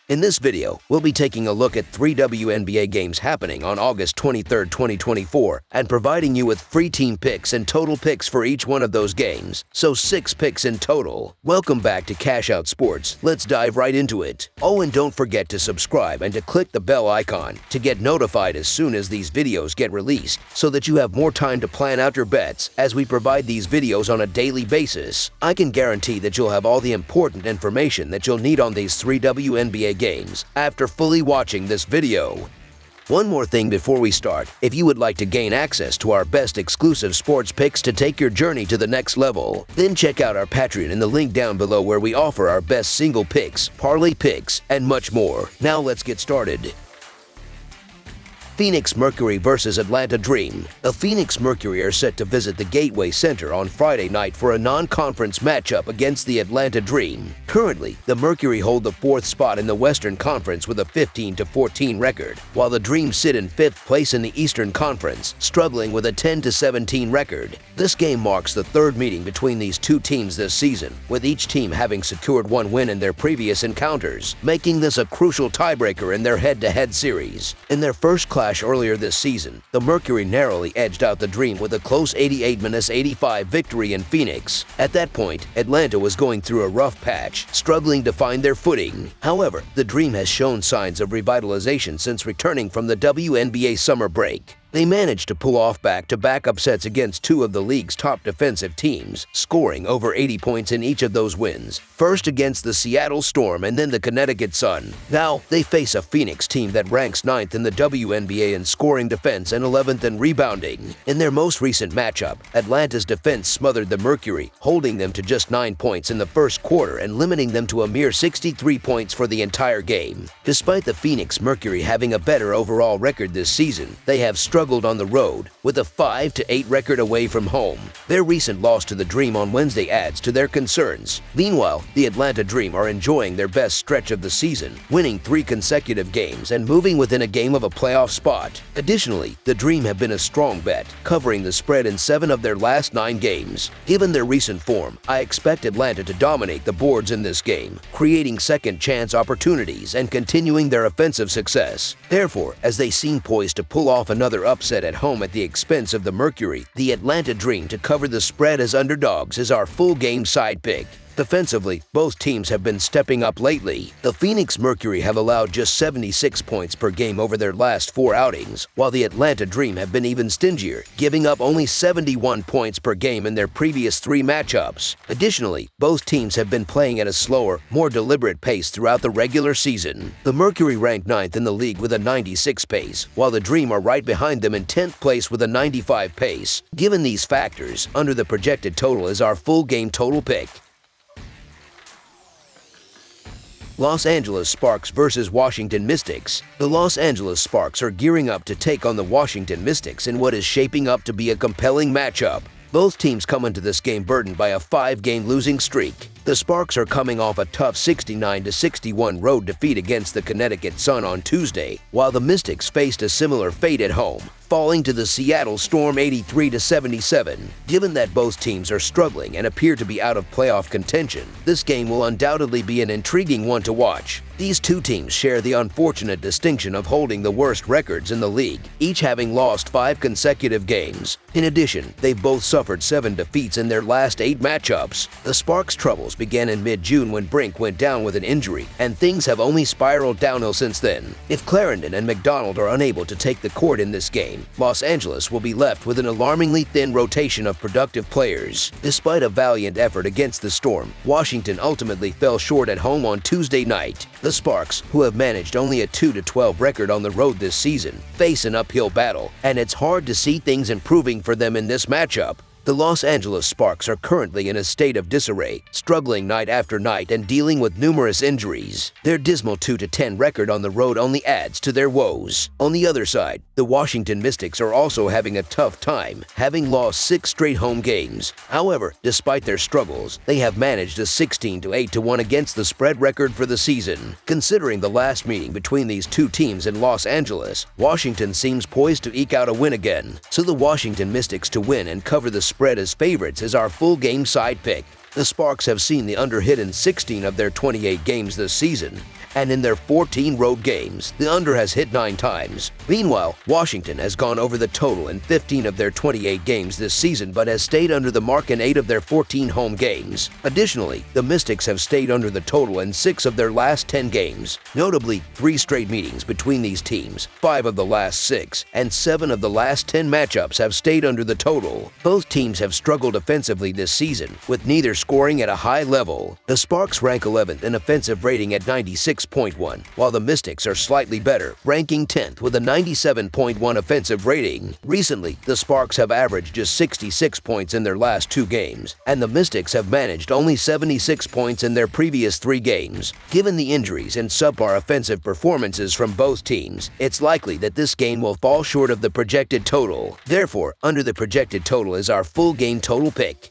In this video, we'll be taking a look at 3 WNBA games happening on August 23, 2024, and providing you with free team picks and total picks for each one of those games, so 6 picks in total. Welcome back to Cash Out Sports. Let's dive right into it. Oh, and don't forget to subscribe and to click the bell icon to get notified as soon as these videos get released, so that you have more time to plan out your bets as we provide these videos on a daily basis. I can guarantee that you'll have all the important information that you'll need on these 3 WNBA games after fully watching this video. One more thing before we start, if you would like to gain access to our best exclusive sports picks to take your journey to the next level, then check out our Patreon in the link down below where we offer our best single picks, parlay picks, and much more. Now let's get started. Phoenix Mercury versus Atlanta Dream. The Phoenix Mercury are set to visit the Gateway Center on Friday night for a non-conference matchup against the Atlanta Dream. Currently, the Mercury hold the 4th spot in the Western Conference with a 15-14 record, while the Dream sit in 5th place in the Eastern Conference, struggling with a 10-17 record. This game marks the 3rd meeting between these two teams this season, with each team having secured 1 win in their previous encounters, making this a crucial tiebreaker in their head-to-head series. In their first clash earlier this season, the Mercury narrowly edged out the Dream with a close 88-85 victory in Phoenix. At that point, Atlanta was going through a rough patch, struggling to find their footing. However, the Dream has shown signs of revitalization since returning from the WNBA summer break. They managed to pull off back-to-back upsets against 2 of the league's top defensive teams, scoring over 80 points in each of those wins, first against the Seattle Storm and then the Connecticut Sun. Now, they face a Phoenix team that ranks 9th in the WNBA in scoring defense and 11th in rebounding. In their most recent matchup, Atlanta's defense smothered the Mercury, holding them to just 9 points in the first quarter and limiting them to a mere 63 points for the entire game. Despite the Phoenix Mercury having a better overall record this season, they have struggled on the road, with a 5-8 record away from home. Their recent loss to the Dream on Wednesday adds to their concerns. Meanwhile, the Atlanta Dream are enjoying their best stretch of the season, winning 3 consecutive games and moving within a game of a playoff spot. Additionally, the Dream have been a strong bet, covering the spread in 7 of their last 9 games. Given their recent form, I expect Atlanta to dominate the boards in this game, creating second-chance opportunities and continuing their offensive success. Therefore, as they seem poised to pull off another upset at home at the expense of the Mercury, the Atlanta Dream to cover the spread as underdogs is our full game side pick. Defensively, both teams have been stepping up lately. The Phoenix Mercury have allowed just 76 points per game over their last 4 outings, while the Atlanta Dream have been even stingier, giving up only 71 points per game in their previous 3 matchups. Additionally, both teams have been playing at a slower, more deliberate pace throughout the regular season. The Mercury ranked 9th in the league with a 96 pace, while the Dream are right behind them in 10th place with a 95 pace. Given these factors, under the projected total is our full game total pick. Los Angeles Sparks versus Washington Mystics. The Los Angeles Sparks are gearing up to take on the Washington Mystics in what is shaping up to be a compelling matchup. Both teams come into this game burdened by a 5-game losing streak. The Sparks are coming off a tough 69-61 road defeat against the Connecticut Sun on Tuesday, while the Mystics faced a similar fate at home, falling to the Seattle Storm 83-77. Given that both teams are struggling and appear to be out of playoff contention, this game will undoubtedly be an intriguing one to watch. These two teams share the unfortunate distinction of holding the worst records in the league, each having lost 5 consecutive games. In addition, they've both suffered 7 defeats in their last 8 matchups. The Sparks' troubles began in mid-June when Brink went down with an injury, and things have only spiraled downhill since then. If Clarendon and McDonald are unable to take the court in this game, Los Angeles will be left with an alarmingly thin rotation of productive players. Despite a valiant effort against the Storm, Washington ultimately fell short at home on Tuesday night. The Sparks, who have managed only a 2-12 record on the road this season, face an uphill battle, and it's hard to see things improving for them in this matchup. The Los Angeles Sparks are currently in a state of disarray, struggling night after night and dealing with numerous injuries. Their dismal 2-10 record on the road only adds to their woes. On the other side, the Washington Mystics are also having a tough time, having lost 6 straight home games. However, despite their struggles, they have managed a 16-8-1 against the spread record for the season. Considering the last meeting between these two teams in Los Angeles, Washington seems poised to eke out a win again. So the Washington Mystics to win and cover the spread as favorites is our full game side pick. The Sparks have seen the under hit in 16 of their 28 games this season, and in their 14 road games, the under has hit 9 times. Meanwhile, Washington has gone over the total in 15 of their 28 games this season but has stayed under the mark in 8 of their 14 home games. Additionally, the Mystics have stayed under the total in 6 of their last 10 games. Notably, 3 straight meetings between these teams, 5 of the last 6, and 7 of the last 10 matchups have stayed under the total. Both teams have struggled offensively this season, with neither scoring at a high level. The Sparks rank 11th in offensive rating at 96.1, while the Mystics are slightly better, ranking 10th with a 97.1 offensive rating. Recently, the Sparks have averaged just 66 points in their last 2 games, and the Mystics have managed only 76 points in their previous 3 games. Given the injuries and subpar offensive performances from both teams, it's likely that this game will fall short of the projected total. Therefore, under the projected total is our full game total pick.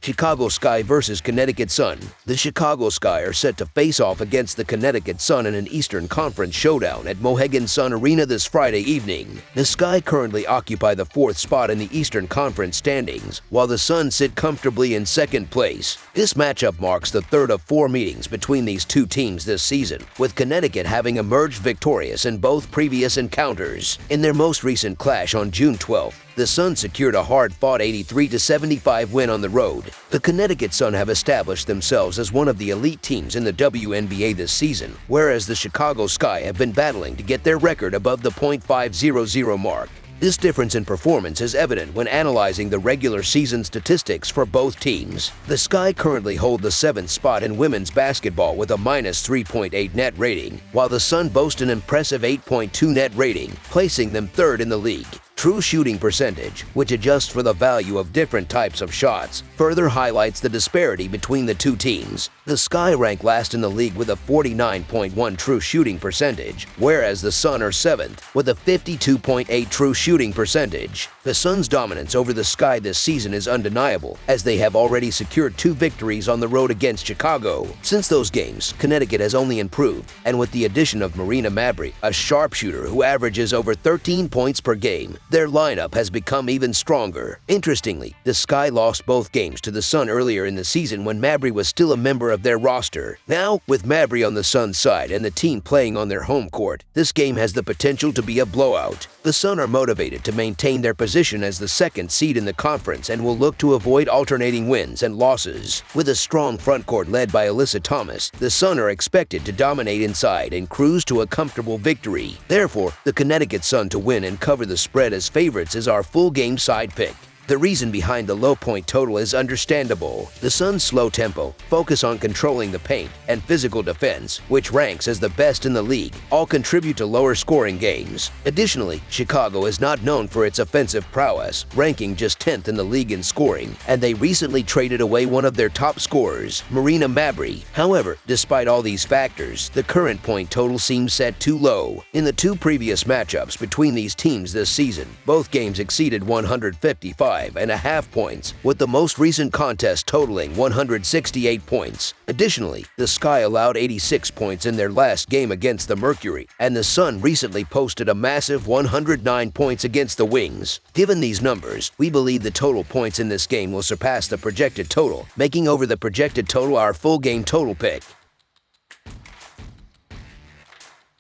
Chicago Sky versus Connecticut Sun. The Chicago Sky are set to face off against the Connecticut Sun in an Eastern Conference showdown at Mohegan Sun Arena this Friday evening. The Sky currently occupy the 4th spot in the Eastern Conference standings, while the Sun sit comfortably in 2nd place. This matchup marks the 3rd of 4 meetings between these two teams this season, with Connecticut having emerged victorious in both previous encounters. In their most recent clash on June 12th, the Sun secured a hard-fought 83-75 win on the road. The Connecticut Sun have established themselves as one of the elite teams in the WNBA this season, whereas the Chicago Sky have been battling to get their record above the .500 mark. This difference in performance is evident when analyzing the regular season statistics for both teams. The Sky currently hold the 7th spot in women's basketball with a -3.8 net rating, while the Sun boast an impressive 8.2 net rating, placing them 3rd in the league. True shooting percentage, which adjusts for the value of different types of shots, further highlights the disparity between the two teams. The Sky rank last in the league with a 49.1 true shooting percentage, whereas the Sun are 7th with a 52.8 true shooting percentage. The Sun's dominance over the Sky this season is undeniable, as they have already secured 2 victories on the road against Chicago. Since those games, Connecticut has only improved, and with the addition of Marina Mabry, a sharpshooter who averages over 13 points per game, their lineup has become even stronger. Interestingly, the Sky lost both games to the Sun earlier in the season when Mabry was still a member of their roster. Now, with Mabry on the Sun's side and the team playing on their home court, this game has the potential to be a blowout. The Sun are motivated to maintain their position as the 2nd seed in the conference and will look to avoid alternating wins and losses. With a strong frontcourt led by Alyssa Thomas, the Sun are expected to dominate inside and cruise to a comfortable victory. Therefore, the Connecticut Sun to win and cover the spread as favorites is our full game side pick. The reason behind the low point total is understandable. The Sun's slow tempo, focus on controlling the paint, and physical defense, which ranks as the best in the league, all contribute to lower scoring games. Additionally, Chicago is not known for its offensive prowess, ranking just 10th in the league in scoring, and they recently traded away one of their top scorers, Marina Mabry. However, despite all these factors, the current point total seems set too low. In the 2 previous matchups between these teams this season, both games exceeded 155.5 points, with the most recent contest totaling 168 points. Additionally, the Sky allowed 86 points in their last game against the Mercury, and the Sun recently posted a massive 109 points against the Wings. Given these numbers, we believe the total points in this game will surpass the projected total, making over the projected total our full game total pick.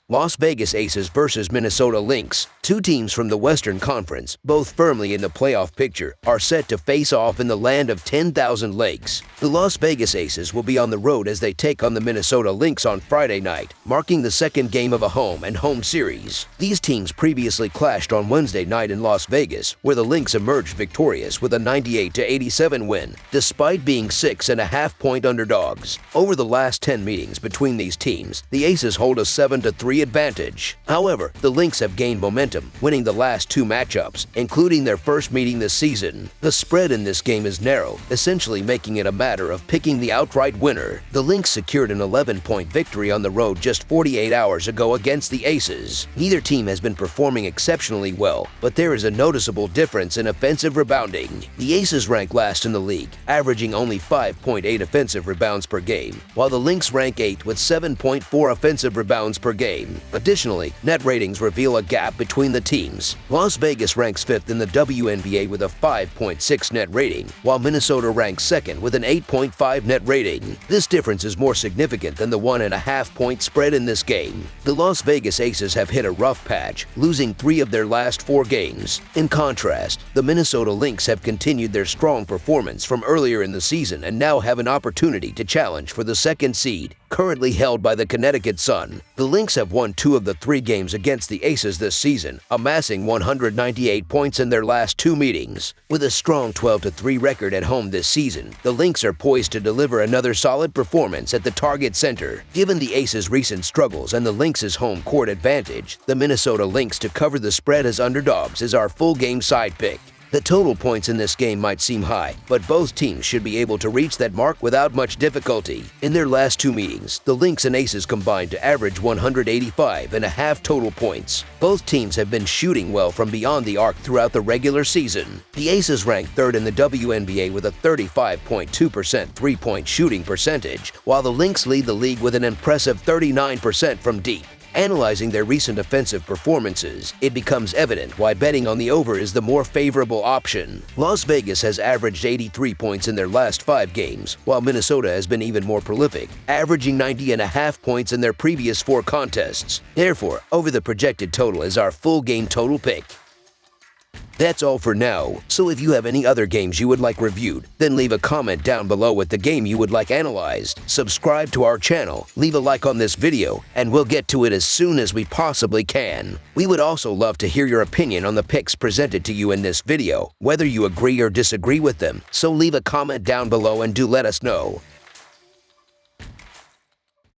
Las Vegas Aces versus Minnesota Lynx. 2 teams from the Western Conference, both firmly in the playoff picture, are set to face off in the land of 10,000 lakes. The Las Vegas Aces will be on the road as they take on the Minnesota Lynx on Friday night, marking the 2nd game of a home and home series. These teams previously clashed on Wednesday night in Las Vegas, where the Lynx emerged victorious with a 98-87 win, despite being 6.5-point underdogs. Over the last 10 meetings between these teams, the Aces hold a 7-3 advantage. However, the Lynx have gained momentum, winning the last 2 matchups, including their first meeting this season. The spread in this game is narrow, essentially making it a matter of picking the outright winner. The Lynx secured an 11-point victory on the road just 48 hours ago against the Aces. Neither team has been performing exceptionally well, but there is a noticeable difference in offensive rebounding. The Aces rank last in the league, averaging only 5.8 offensive rebounds per game, while the Lynx rank 8th with 7.4 offensive rebounds per game. game. Additionally, net ratings reveal a gap between the teams. Las Vegas ranks 5th in the WNBA with a 5.6 net rating, while Minnesota ranks 2nd with an 8.5 net rating. This difference is more significant than the 1.5-point spread in this game. The Las Vegas Aces have hit a rough patch, losing 3 of their last 4 games. In contrast, the Minnesota Lynx have continued their strong performance from earlier in the season and now have an opportunity to challenge for the 2nd seed, currently held by the Connecticut Sun. The Lynx have won 2 of the 3 games against the Aces this season, amassing 198 points in their last 2 meetings. With a strong 12-3 record at home this season, the Lynx are poised to deliver another solid performance at the Target Center. Given the Aces' recent struggles and the Lynx's home court advantage, the Minnesota Lynx to cover the spread as underdogs is our full game side pick. The total points in this game might seem high, but both teams should be able to reach that mark without much difficulty. In their last 2 meetings, the Lynx and Aces combined to average 185.5 total points. Both teams have been shooting well from beyond the arc throughout the regular season. The Aces rank 3rd in the WNBA with a 35.2% three-point shooting percentage, while the Lynx lead the league with an impressive 39% from deep. Analyzing their recent offensive performances, it becomes evident why betting on the over is the more favorable option. Las Vegas has averaged 83 points in their last 5 games, while Minnesota has been even more prolific, averaging 90.5 points in their previous 4 contests. Therefore, over the projected total is our full game total pick. That's all for now, so if you have any other games you would like reviewed, then leave a comment down below with the game you would like analyzed. Subscribe to our channel, leave a like on this video, and we'll get to it as soon as we possibly can. We would also love to hear your opinion on the picks presented to you in this video, whether you agree or disagree with them, so leave a comment down below and do let us know.